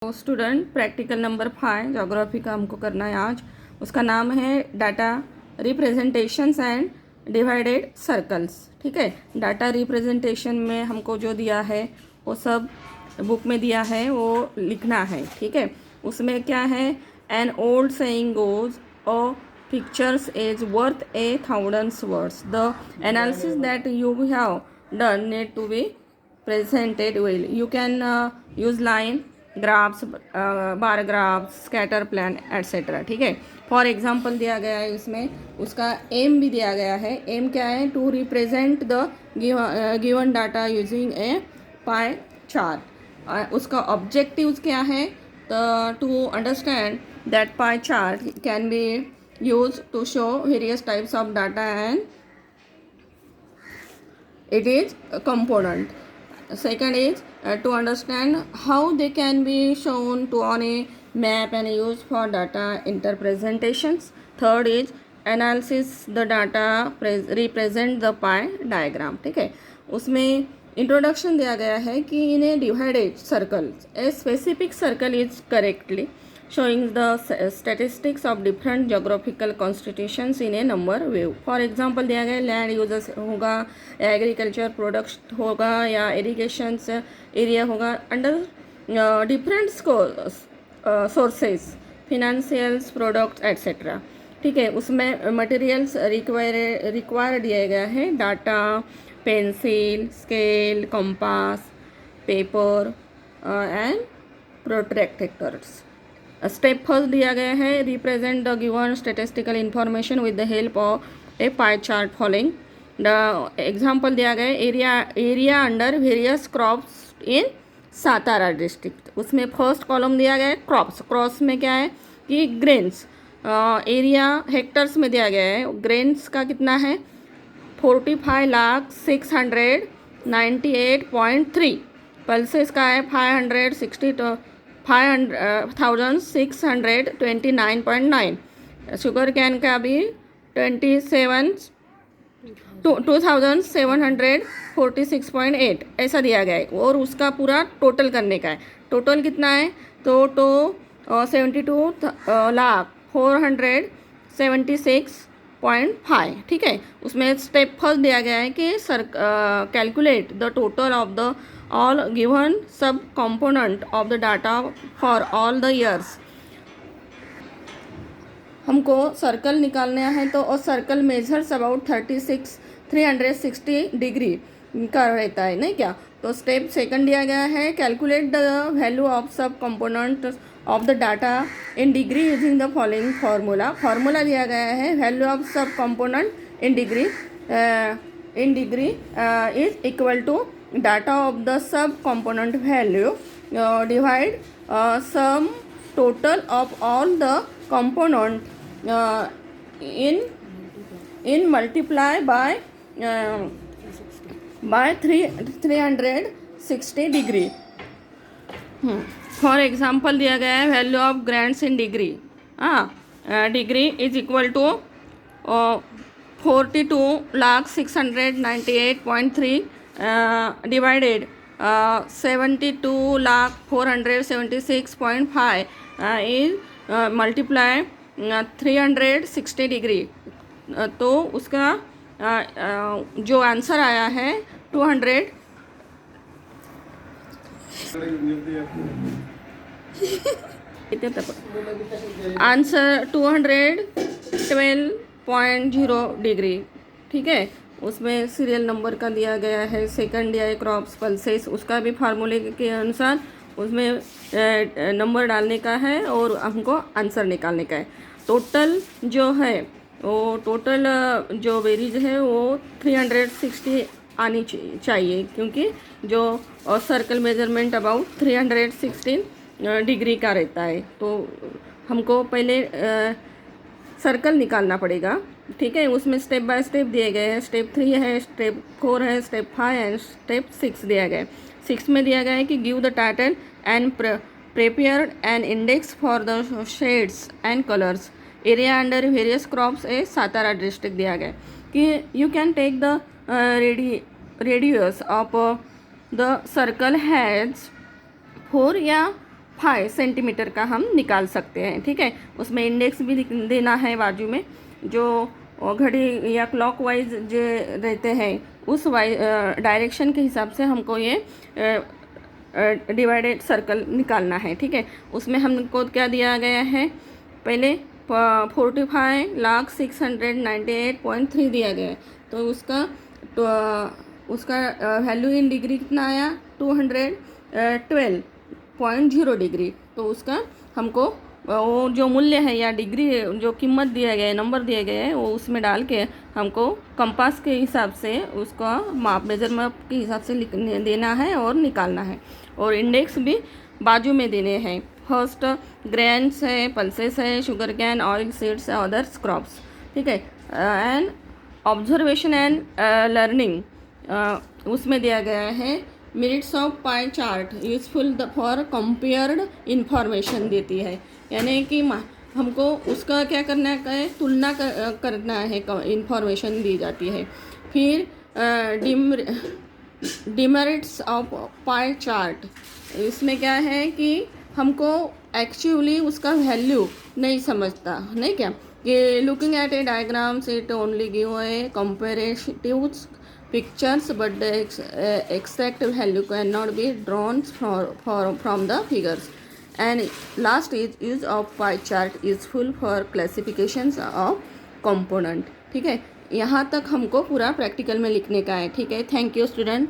तो student practical number 5 geography का हमको करना है आज। उसका नाम है data representations and divided circles. ठीक है, डाटा रिप्रेजेंटेशन में हमको जो दिया है वो सब बुक में दिया है, वो लिखना है। ठीक है, उसमें क्या है, एन ओल्ड सेइंग गोज और pictures is worth 1,000 words. The analysis that you have done need to be presented well. You can use line, graphs, bar graphs, scatter plan, etc. ठीक है, फॉर एग्जाम्पल दिया गया है उसमें, उसका M भी दिया गया है। एम क्या है, to represent the given data using a pie chart. उसका ऑब्जेक्टिव्स क्या है, to understand that pie chart can be used to show various types of data and it is a component. Second is to understand how they can be shown to on a map and used for data interpresentations. Third is analysis the data represent the pie diagram. ठीक है, उसमें introduction दिया गया है कि in a divided circle a specific circle is correctly showing the statistics of different geographical constitutions in a number view. For example दिया गया land users होगा, एग्रीकल्चर प्रोडक्ट्स होगा, या इरीगेशन एरिया होगा under different sources, financials, products etcetera. ठीक है, उसमें materials require दिया गया है, data, pencil, scale, compass, paper and protractors. Step first दिया गया है, represent the given statistical information with the help of a pie chart following the example दिया गया है, area under various crops in Satara district. उसमें फर्स्ट कॉलम दिया गया है क्रॉप्स, क्रॉप्स में क्या है कि ग्रेन्स, एरिया हेक्टर्स में दिया गया है, ग्रेन्स का कितना है 45,698.3, पल्सेस का है 5,629.9, शुगर कैन का भी 2,746.8 ऐसा दिया गया है। और उसका पूरा टोटल करने का है, टोटल कितना है तो 72,476.5। ठीक है, उसमें स्टेप फर्स्ट दिया गया है कि calculate the total of the all given sub component of the data for all the years। हमको सर्कल निकालना है तो और सर्कल मेजर्स अबाउट 360 डिग्री का रहता है, नहीं क्या। तो स्टेप सेकंड दिया गया है, calculate the value of sub component of the data in degree using the following formula. Formula दिया गया है, value of sub component in degree is equal to data of the sub component value divide sum total of all the component in multiply by 360 degree। For example दिया गया है value of grains in degree, degree is equal to 42,698.3 divided 72,476.5 is multiply 360 degree. तो उसका जो answer आया है 200 answer 212.0 degree. ठीक है, उसमें सीरियल नंबर का दिया गया है, सेकंड दिया है क्रॉप्स, पल्सेस, उसका भी फार्मूले के अनुसार उसमें नंबर डालने का है और हमको आंसर निकालने का है। टोटल जो है वो टोटल जो वेरीज है वो 360 आनी चाहिए, क्योंकि जो सर्कल मेजरमेंट अबाउट 316 डिग्री का रहता है। तो हमको पहले सर्कल निकालना पड़ेगा। ठीक है, उसमें स्टेप बाय स्टेप दिए गए हैं, स्टेप 3 है, स्टेप 4 है, स्टेप 5 है, स्टेप 6 दिया गया है। 6 में दिया गया है कि give the title and prepare an index for the shades and colours, area under various crops a Satara district दिया गया है कि you can take the radius of the circle has 4 या 5 सेंटीमीटर का हम निकाल सकते हैं, ठीक है। उसमें इंडेक्स भी देना है बाजू में, जो घड़ी या क्लॉकवाइज जो रहते हैं उस डायरेक्शन के हिसाब से हमको ये डिवाइडेड सर्कल निकालना है, ठीक है। उसमें हमको क्या दिया गया है, पहले 45,698.3 दिया गया है, तो उसका वैल्यू इन डिग्री कितना आया, 212.0 डिग्री। तो उसका हमको वो जो मूल्य है या डिग्री जो कीमत दिया गया है, नंबर दिए गए हैं, वो उसमें डाल के हमको कंपास के हिसाब से उसका मेजरमेंट के हिसाब से लिखने देना है और निकालना है। और इंडेक्स भी बाजू में देने हैं। फर्स्ट ग्रेन्स है, पल्सेस है, sugar cane, oil seeds, others crops, ठीक है। एंड ऑब्जर्वेशन एंड लर्निंग उसमें दिया गया है minutes of pie chart useful for compared information देती है, यानी कि हमको उसका क्या करना है, तुलना करना है, इंफॉर्मेशन दी जाती है। फिर डिमेरिट्स ऑफ पाई चार्ट, इसमें क्या है कि हमको एक्चुअली उसका वैल्यू नहीं समझता, नहीं क्या, कि looking at A diagrams it only give a comparative pictures, but the exact value cannot be drawn from the figures. And last is use of pie chart useful for classifications of component, ठीक है। यहाँ तक हमको पूरा practical में लिखने का है, ठीक है। Thank you student.